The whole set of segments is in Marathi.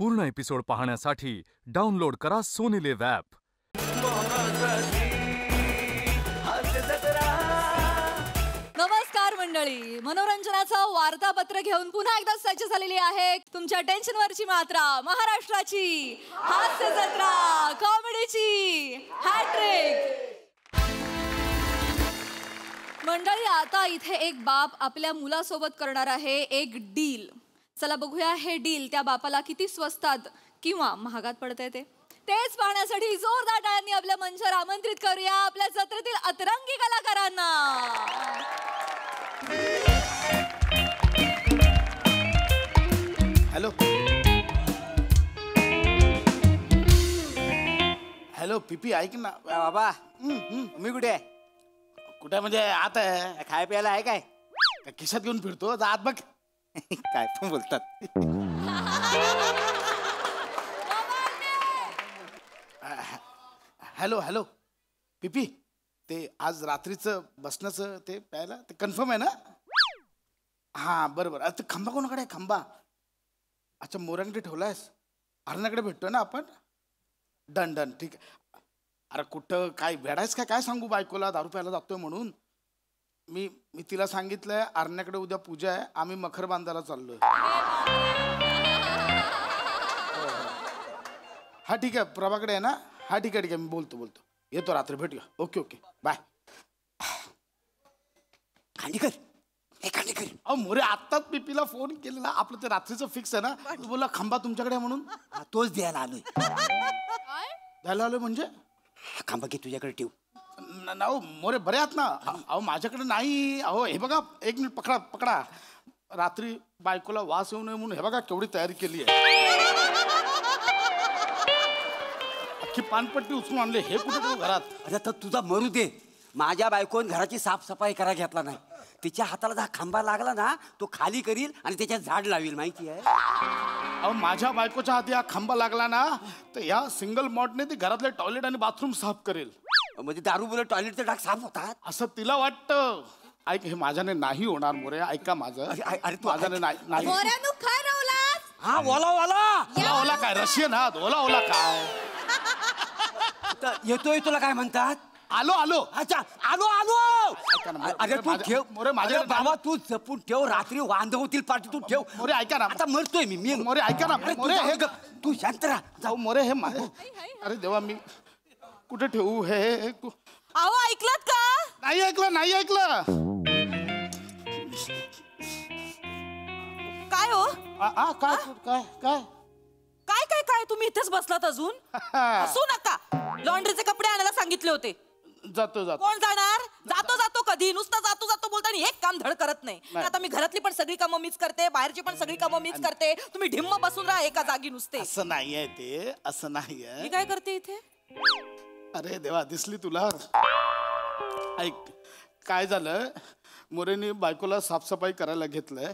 पूर्ण एपिसोड पाहण्यासाठी डाउनलोड करा सोनी लिव्ह ॲप. नमस्कार मंडळी, मनोरंजनाचं वार्तापत्र घेऊन पुन्हा एकदा सज्ज झालेली आहे तुमच्या टेन्शनवरची मात्रा, महाराष्ट्राची हास्य जत्रा, कॉमेडीची हॅट्रिक. मंडळी, आता इथे एक बाप आपल्या मुलासोबत करणार आहे एक डील. चला बघूया हे डील त्या बापाला किती स्वस्तात किंवा महागात पडतंय तेच पाहण्यासाठी जोरदार टाळ्यांनी आपल्या मंचावर आमंत्रित करूया आपल्या जत्रेतील अतरंगी कलाकारांना. हॅलो हॅलो पीपी, ऐक ना बाबा. मी कुठे आहे? कुठे म्हणजे आत आहे? खाय प्यायला आहे काय? खिशात घेऊन फिरतो, आत बघ. काय पण बोलतात. हॅलो हॅलो पीपी, ते आज रात्रीचं बसण्याचं ते प्यायला ते कन्फर्म आहे ना? हा बरोबर. ते खंबा कोणाकडे आहे? खंबा अच्छा, मोरांकडे ठेवलायस? हरणाकडे भेटतोय ना आपण? डन डन, ठीक आहे. अरे कुठं काय भेडायस काय सांगू बायकोला दारू प्यायला जातोय म्हणून? मी तिला सांगितलंय अरण्याकडे उद्या पूजा आहे, आम्ही मखर बांधायला चाललोय. हा ठीक आहे, प्रभाकडे आहे ना? हा ठीक आहे मी बोलतो येतो, रात्री भेटूया. Okay okay bye. खांडेकर, हे खांडेकर. अहो मोरे, आत्ताच पीपीला फोन केलेला, आपलं ते रात्रीचं फिक्स आहे ना? तू बोला खंबा तुमच्याकडे आहे म्हणून. तोच द्यायला आलोय. द्यायला आलोय म्हणजे? खांबा घे, तुझ्याकडे ठेव. अहो मोरे, बरे आहात ना? अहो माझ्याकडे नाही. अहो हे बघा, एक मिनिट पकडा. रात्री बायकोला वास येऊ नये म्हणून हे बघा केवढी तयारी केली आहे. अख्खी पानपट्टी उचलून आणले. हे कुठे ठेवू घरात? अरे तर तुझा मरू दे. माझ्या बायकोन घराची साफसफाई करा घेतला नाही. तिच्या हाताला जर खांबा लागला ना, तो खाली करील आणि त्याच्यात झाड लावेल, माहिती आहे? अहो माझ्या बायकोच्या हाती हा खांबा लागला ना, तर या सिंगल मॉडने ती घरातले टॉयलेट आणि बाथरूम साफ करेल. म्हणजे दारू बोलत टॉयलेटचे डाग साफ होतात असं तिला वाटतं. ऐक, हे माझ्याने नाही होणार मोरे, ऐका माझं. अरे तू माझ्याने नाही. हा, ओला काय रशियन आहात? ओला काय? येतोय, तुला काय म्हणतात? आलो. अच्छा, आलो. अरे तू ठेव मोरे, माझ्या बाबा, तू जपून ठेव. रात्री वांद होतील पाठी, तू ठेव. मोरे ऐका ना, आता मरतोय मी. मोरे ऐका ना. मोरे हे तू शांत राहा. जाऊ मोरे, हे अरे देवा, मी कुठे ठेवू हे? अहो ऐकलात का? नाही ऐकलं. काय हो? काय तुम्ही इथेच बसलात अजून? हसू नका. लॉन्ड्रीचे कपडे आणायला सांगितले होते. जातो. कोण जाणार? जातो कधी? नुसतं जातो बोलता आणि एक काम धड करत नाही. आता मी घरातली पण सगळी कामं मीच करते, बाहेरची पण सगळी कामं मीच करते. तुम्ही ढिम्म बसून राहा एका जागी नुसते. असं नाहीये ते, असं नाहीये. मी काय करते इथे? अरे देवा, दिसली तुला? ऐक, काय झालं, मोरेनी बायकोला साफसफाई करायला घेतलंय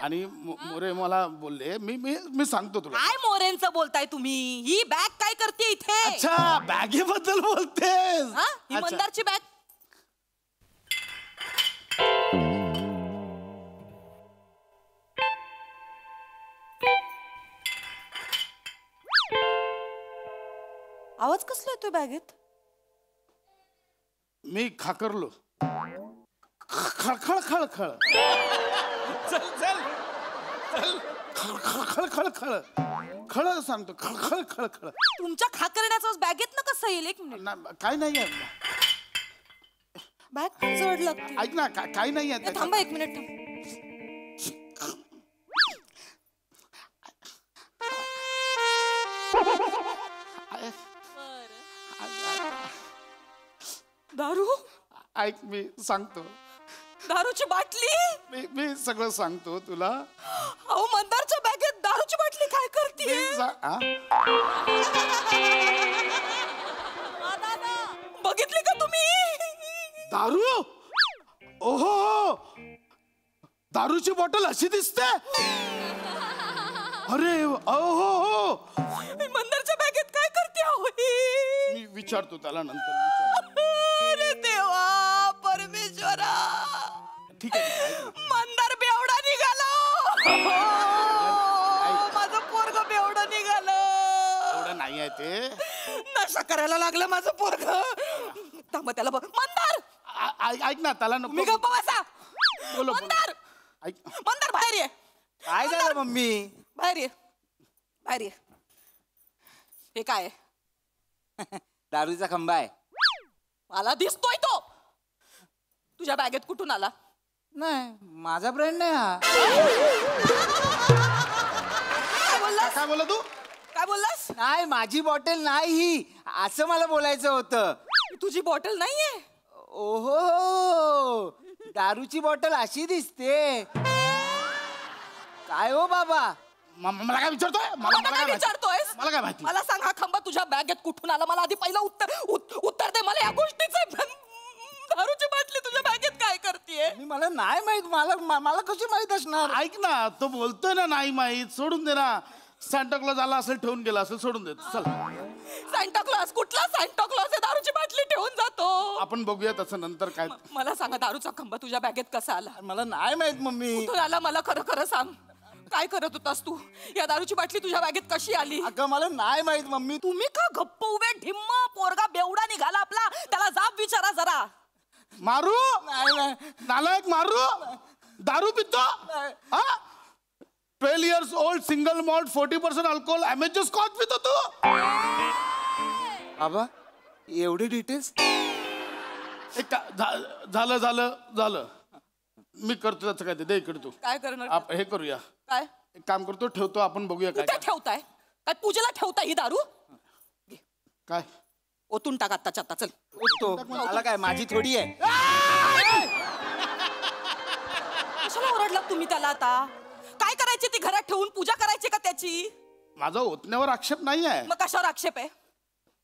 आणि मोरे मला बोलले, मी सांगतो तुला. काय मोरेंचं बोलताय तुम्ही? ही बॅग काय करते इथे? अच्छा, बॅगेबद्दल बोलतेस? ही मंदारची बॅग. आवाज कसला येतोय बॅगेत? मी खाकरलो. खळ सांगतो. खळ. तुमच्या खाकरण्याचं बॅगेत ना कसं येईल? एक मिनिट. काय नाहीये बॅग पण जड लागते. ऐक ना, काही नाहीये. थांबा एक मिनिट. दारू? ऐक, मी सांगतो. दारूची बाटली? मी सगळं सांगतो तुला. अहो मंदारच्या बॅगेत दारूची बाटली काय करते? बघितली का तुम्ही? दारू? ओहो, दारूची बॉटल अशी दिसते? अरे ओहो, मंदारच्या बॅगेत काय करते? मी विचारतो त्याला नंतर. अरे देवा, परमेश्वरा, ठीक आहे. मंदार बेवडा निघाला. माझं पोरग बेवडा निघाला. ते नशा करायला लागलं माझं पोरग. थांब त्याला बघ. मंदार ऐक ना त्याला नको मी गप्प बसा. बोलो मंदार ऐक मंदार बाहेर ये. काय झालं मम्मी? बाहेर ये बाहेर ये. हे काय आहे? दारूचा खंबा आहे. मला दिसतोय तो. तुझ्या बॅगेत कुठून आला? नाही माझा ब्रँड नाही हा. काय बोललास? काय बोला तू काय बोललास? नाही माझी बॉटल नाही ही, असं मला बोलायचं होतं. तुझी बॉटल नाहीये. ओहो, दारूची बॉटल अशी दिसते. काय हो बाबा? मला काय विचारतोय मला काय विचारतोयस? मला काय माहिती? मला सांग हा खंबा तुझ्या बॅगेत कुठून आला? मला आधी पहिलं उत्तर दे मला या गोष्टीचं. दारूची बाटली तुझ्या बॅगेत काय करतेय? मला नाही माहित. मला कशी माहित असणार? ऐक ना तो बोलतोय ना नाही माहित, सोडून दे ना. सांताक्लॉज आला असेल ठेवून गेला असेल, सोडून दे चल. सांताक्लॉज? कुठला सांताक्लॉज आहे दारूची बाटली ठेवून जातो? आपण बघूया तसं नंतर काय. मला सांगा दारूचा खंबा तुझ्या बॅगेत कसा आला? मला नाही माहित मम्मी. कुठून आला मला खरं खरं सांग. काय करत होतास तू? या दारूची बाटली तुझ्या बॅगेत कशी आली? अगं मला नाही माहित मम्मी. तुम्ही का गप्प उभे ढिम्म? पोरगा बेवडा निघाला आपला. त्याला जाब विचारा जरा. मारू नाही. नालायक मारू दारू पितो. 12 years old single malt 40% alcohol अमेजर स्कॉच पितो तू. बाबा एवढे डिटेल्स? झालं झालं झालं. मी करतो त्याचं काय ते दे इकडे तू. काय करणार? हे करूया. काय एक काम करतो ठेवतो आपण बघूया काय कुठे ठेवताय? काय पूजेला ठेवताय ही दारू? काय. ओतून टाक आत्ताच्या आत्ता. चल तो मला काय माझी थोडी आहे. कशाला ओरडलात तुम्ही त्याला आता? काय करायची ती घरात ठेवून? पूजा करायची का त्याची? माझा ओतण्यावर आक्षेप नाही आहे. मग कशावर आक्षेप आहे?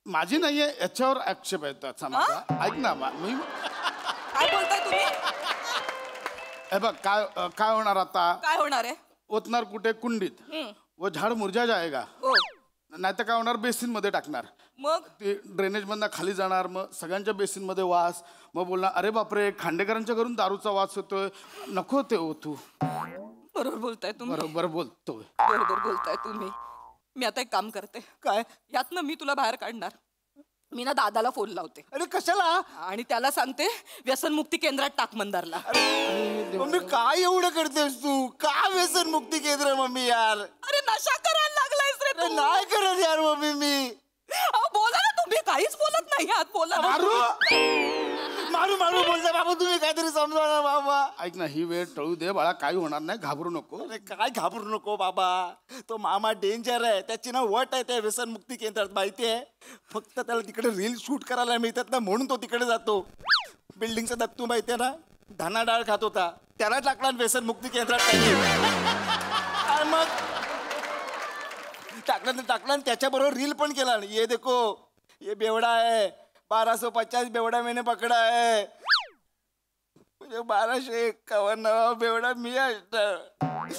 माझी नाहीये याच्यावर आक्षेप आहे त्याचा माझा. ऐक ना मी काय बोलताय तुम्ही? हे बघ काय काय होणार आता. काय होणार आहे? ओतणार कुठे? कुंडीत. व झाड मुरझा जाएगा. हो नाही तर काय होणार, बेसिन मध्ये टाकणार. मग ते ड्रेनेज मधनं खाली जाणार. मग सगळ्यांच्या बेसिन मध्ये वास. मग बोलणार अरे बापरे खांडेकरांच्या घरून दारूचा वास होतोय, नको ते ओतू. बरोबर बोलताय तुम्ही. बरोबर बोलतोय. बरोबर बोलताय तुम्ही. मी आता एक काम करते. काय? यातनं मी तुला बाहेर काढणार. मी ना दादाला फोन लावते अरे कशाला? आणि त्याला सांगते व्यसनमुक्ती केंद्रात टाक मंदारला. मम्मी काय एवढं करतेस तू? का व्यसन मुक्ती केंद्र मम्मी यार? अरे नशा करायला लागलायस रे अरे तू. नाही करत यार मम्मी मी. अहो, बोला ना तुम्ही. काहीच बोलत नाही आहात. बोला ना. मारू मारू बोलता बाबा तुम्ही, काहीतरी समजा ना बाबा. ऐक ना ही वेळ टळू दे बाळा, काही होणार नाही, घाबरू नको. अरे काय घाबरू नको बाबा. तो मामा डेंजर आहे. त्याची ना वट आहे त्या व्यसन मुक्ती केंद्रात माहिती आहे. फक्त त्याला तिकडे रील शूट करायला मिळतात ना म्हणून तो तिकडे जातो. बिल्डिंगचा दत्तू माहिती आहे ना, धाना डाळ खात होता, त्याला टाकला व्यसन मुक्ती केंद्रात. काय मग टाकला त्याच्याबरोबर रील पण केला. ये देखो ये बेवडा है, 1250 बेवडा मैंने पकडा है. म्हणजे 1251 बेवडा मी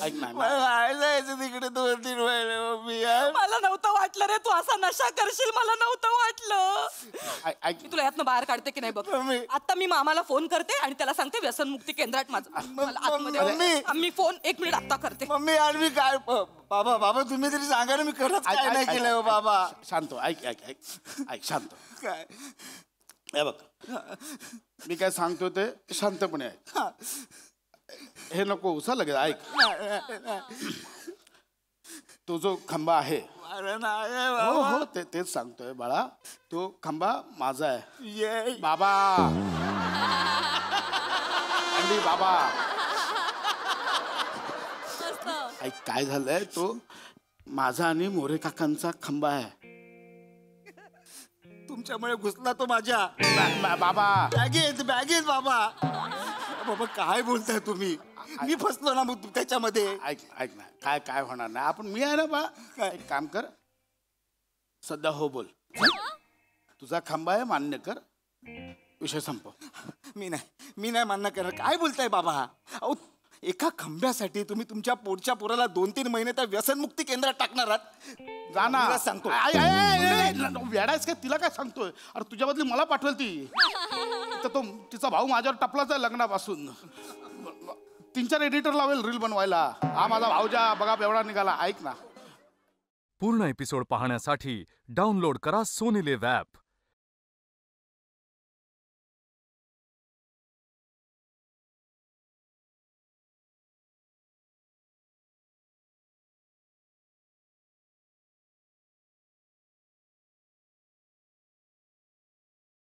ऐक ना राहिलायचं तिकडे 2-3 महिने मी यार. मला नव्हतं वाटलं रे तू असा नशा करशील. मला नव्हतं वाटलं. ऐक मी तुला यातनं बाहेर काढते की नाही बघ. मम्मी. आता मी मामाला फोन करते आणि त्याला सांगते व्यसनमुक्ती केंद्रात माझं. मला आतमध्ये मम्मी. मी फोन 1 मिनिट आता करते. मम्मी यार मी काय बाबा बाबा तुम्ही तरी सांगा ना, मी खरंच काय नाही केलं हो बाबा. शांत हो. ऐक ऐक ऐक ऐक शांत. काय हे बघ मी काय सांगतो ते शांतपणे ऐक. हे नको उसा लगेच. ऐक तो जो खंबा आहे, अरे नाही हो बाबा. हो तेच सांगतोय बाळा, तो खंबा माझा आहे. ये बाबा अंडी बाबा. ऐक काय झालंय, तो माझा आणि मोरे काकांचा खंबा आहे. तुमच्यामुळे घुसला तो माझ्या बाबा बॅगेत बाबा. बाबा काय बोलताय तुम्ही? मी फसलो ना मग त्याच्यामध्ये. ऐक ऐक ना, काय काय होणार नाही. आपण मी आहे ना बा. एक काम कर, सध्या हो बोल. तुझा खंबा आहे, मान्य कर, विषय संपव. मी नाही मान्य करणार. काय बोलताय बाबा? अहो एका खंब्यासाठी तुम्ही तुमच्या पोटच्या पोराला 2-3 महिने त्या व्यसनमुक्ती केंद्रात टाकणार आहात? जा ना. मी सांगतो. वेडायस काय? तिला काय सांगतोय? अरे तुझ्या बदली मला पाठवेल ती. तर तो तिचा भाऊ माझ्यावर टपलाच आहे लग्नापासून. 3-4 एडिटर लावेल रील बनवायला. हा माझा भाऊजा बघा एवढा निघाला. ऐक ना, पूर्ण एपिसोड पाहण्यासाठी डाउनलोड करा सोनी लिव्ह ॲप.